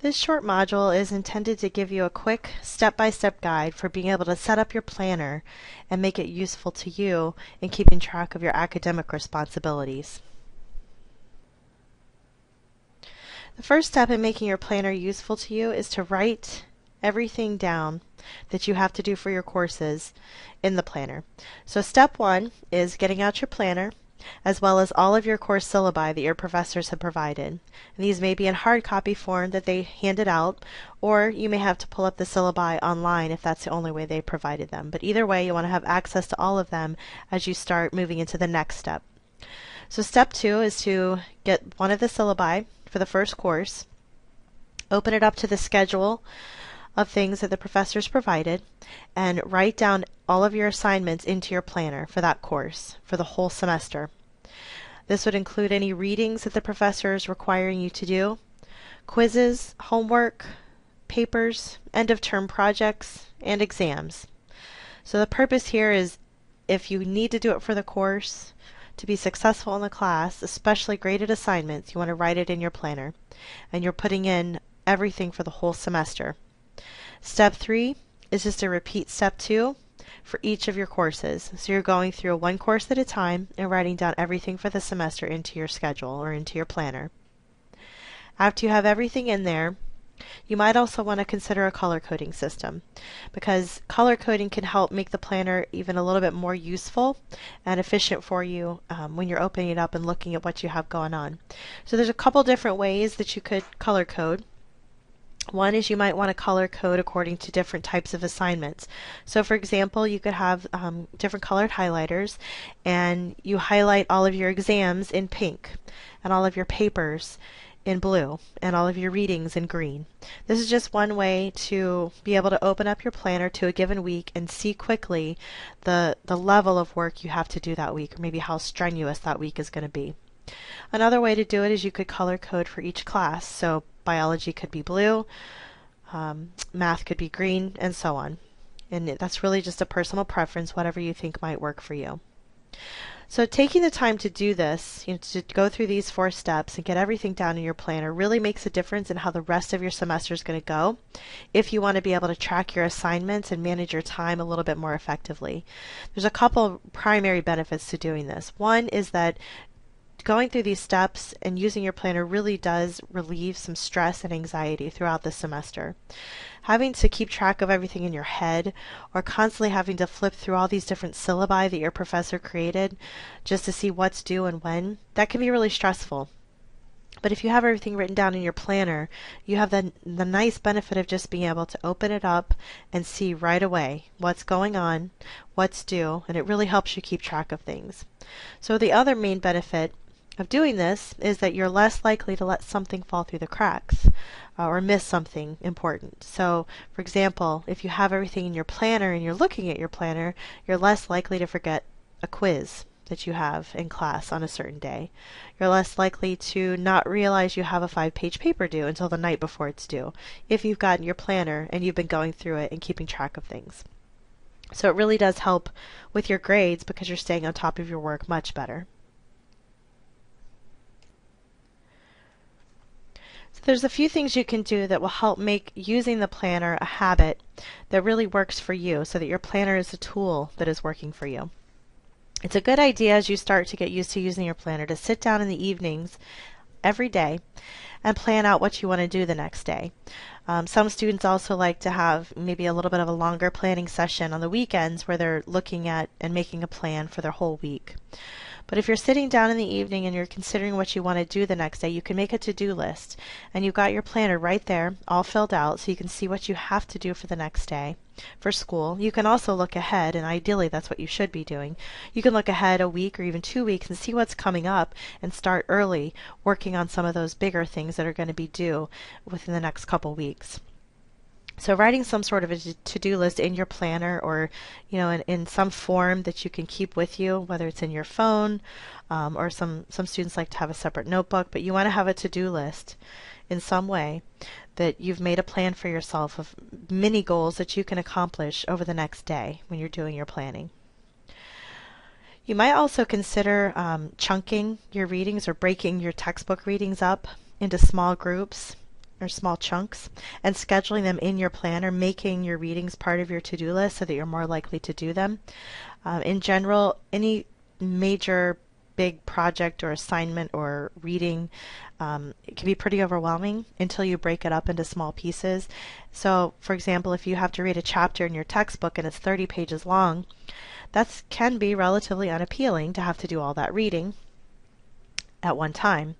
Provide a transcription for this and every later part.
This short module is intended to give you a quick step-by-step guide for being able to set up your planner and make it useful to you in keeping track of your academic responsibilities. The first step in making your planner useful to you is to write everything down that you have to do for your courses in the planner. So step one is getting out your planner, as well as all of your course syllabi that your professors have provided. And these may be in hard copy form that they handed out, or you may have to pull up the syllabi online if that's the only way they provided them. But either way, you want to have access to all of them as you start moving into the next step. So step two is to get one of the syllabi for the first course, open it up to the schedule of things that the professors provided, and write down all of your assignments into your planner for that course for the whole semester. This would include any readings that the professor is requiring you to do, quizzes, homework, papers, end-of-term projects, and exams. So the purpose here is if you need to do it for the course, to be successful in the class, especially graded assignments, you want to write it in your planner. And you're putting in everything for the whole semester. Step three is just to repeat step two for each of your courses. So you're going through one course at a time and writing down everything for the semester into your schedule or into your planner. After you have everything in there, you might also want to consider a color coding system, because color coding can help make the planner even a little bit more useful and efficient for you when you're opening it up and looking at what you have going on. So there's a couple different ways that you could color code. One is you might want to color code according to different types of assignments. So for example, you could have different colored highlighters, and you highlight all of your exams in pink and all of your papers in blue and all of your readings in green. This is just one way to be able to open up your planner to a given week and see quickly the level of work you have to do that week, or maybe how strenuous that week is going to be. Another way to do it is you could color code for each class. So biology could be blue, math could be green, and so on. And that's really just a personal preference, whatever you think might work for you. So taking the time to do this, to go through these 4 steps and get everything down in your planner really makes a difference in how the rest of your semester is going to go if you want to be able to track your assignments and manage your time a little bit more effectively. There's a couple primary benefits to doing this. One is that going through these steps and using your planner really does relieve some stress and anxiety throughout the semester. Having to keep track of everything in your head, or constantly having to flip through all these different syllabi that your professor created just to see what's due and when, that can be really stressful. But if you have everything written down in your planner, you have the nice benefit of just being able to open it up and see right away what's going on, what's due, and it really helps you keep track of things. So the other main benefit of doing this is that you're less likely to let something fall through the cracks or miss something important. So, for example, if you have everything in your planner and you're looking at your planner, you're less likely to forget a quiz that you have in class on a certain day. You're less likely to not realize you have a 5-page paper due until the night before it's due, if you've gotten your planner and you've been going through it and keeping track of things. So it really does help with your grades because you're staying on top of your work much better. So there's a few things you can do that will help make using the planner a habit that really works for you, so that your planner is a tool that is working for you. It's a good idea as you start to get used to using your planner to sit down in the evenings every day and plan out what you want to do the next day. Some students also like to have maybe a little bit of a longer planning session on the weekends where they're looking at and making a plan for their whole week. But if you're sitting down in the evening and you're considering what you want to do the next day, you can make a to-do list. And you've got your planner right there, all filled out, so you can see what you have to do for the next day for school. You can also look ahead, and ideally that's what you should be doing. You can look ahead a week or even 2 weeks and see what's coming up and start early working on some of those bigger things that are going to be due within the next couple weeks. So writing some sort of a to-do list in your planner, or in some form that you can keep with you, whether it's in your phone, or some students like to have a separate notebook, but you want to have a to-do list in some way that you've made a plan for yourself of mini goals that you can accomplish over the next day when you're doing your planning. You might also consider chunking your readings or breaking your textbook readings up into small groups or small chunks, and scheduling them in your planner, making your readings part of your to-do list so that you're more likely to do them. In general, any major big project or assignment or reading, it can be pretty overwhelming until you break it up into small pieces. So, for example, if you have to read a chapter in your textbook and it's 30 pages long, that can be relatively unappealing to have to do all that reading at one time.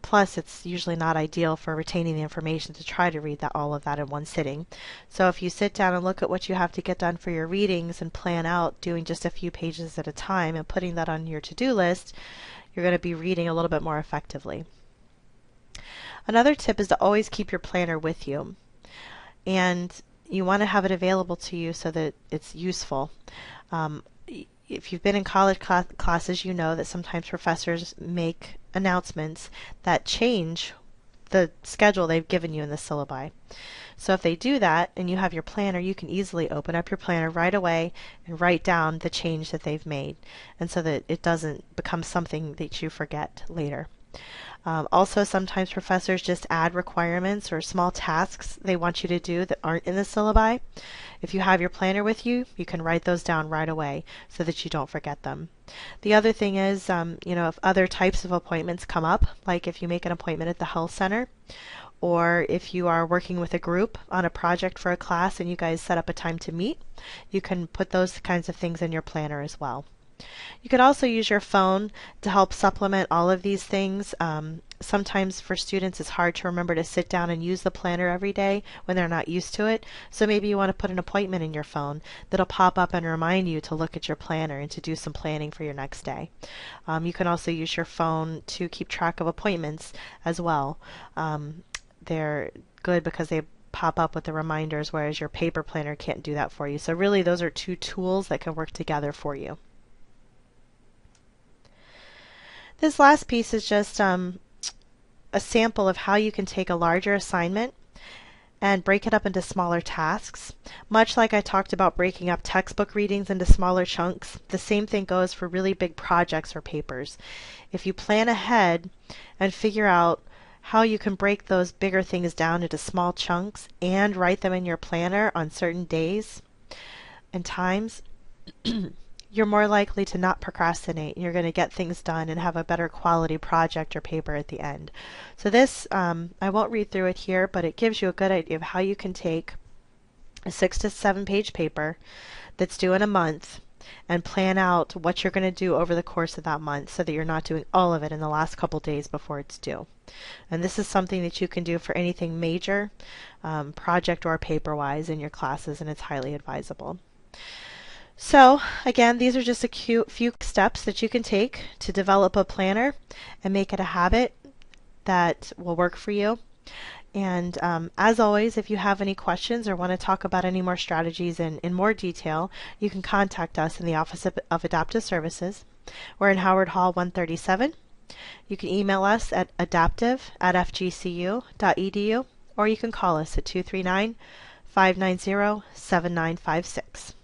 Plus, it's usually not ideal for retaining the information to try to read all of that in one sitting. So if you sit down and look at what you have to get done for your readings and plan out doing just a few pages at a time and putting that on your to-do list, you're going to be reading a little bit more effectively. Another tip is to always keep your planner with you. And you want to have it available to you so that it's useful. If you've been in college classes, you know that sometimes professors make announcements that change the schedule they've given you in the syllabi. So if they do that and you have your planner, you can easily open up your planner right away and write down the change that they've made, and so that it doesn't become something that you forget later. Also, sometimes professors just add requirements or small tasks they want you to do that aren't in the syllabi. If you have your planner with you, you can write those down right away so that you don't forget them. The other thing is, if other types of appointments come up, like if you make an appointment at the health center, or if you are working with a group on a project for a class and you guys set up a time to meet, you can put those kinds of things in your planner as well. You could also use your phone to help supplement all of these things. Sometimes for students it's hard to remember to sit down and use the planner every day when they're not used to it. So maybe you want to put an appointment in your phone that'll pop up and remind you to look at your planner and to do some planning for your next day. You can also use your phone to keep track of appointments as well. They're good because they pop up with the reminders, whereas your paper planner can't do that for you. So really those are two tools that can work together for you. This last piece is just a sample of how you can take a larger assignment and break it up into smaller tasks. Much like I talked about breaking up textbook readings into smaller chunks, the same thing goes for really big projects or papers. If you plan ahead and figure out how you can break those bigger things down into small chunks and write them in your planner on certain days and times, you're more likely to not procrastinate. You're going to get things done and have a better quality project or paper at the end. So this, I won't read through it here, but it gives you a good idea of how you can take a 6 to 7 page paper that's due in a month and plan out what you're going to do over the course of that month so that you're not doing all of it in the last couple days before it's due. And this is something that you can do for anything major, project or paper-wise in your classes, and it's highly advisable. So again, these are just a few steps that you can take to develop a planner and make it a habit that will work for you. And as always, if you have any questions or want to talk about any more strategies in more detail, you can contact us in the Office of Adaptive Services. We're in Howard Hall 137. You can email us at adaptive@fgcu.edu, or you can call us at 239-590-7956.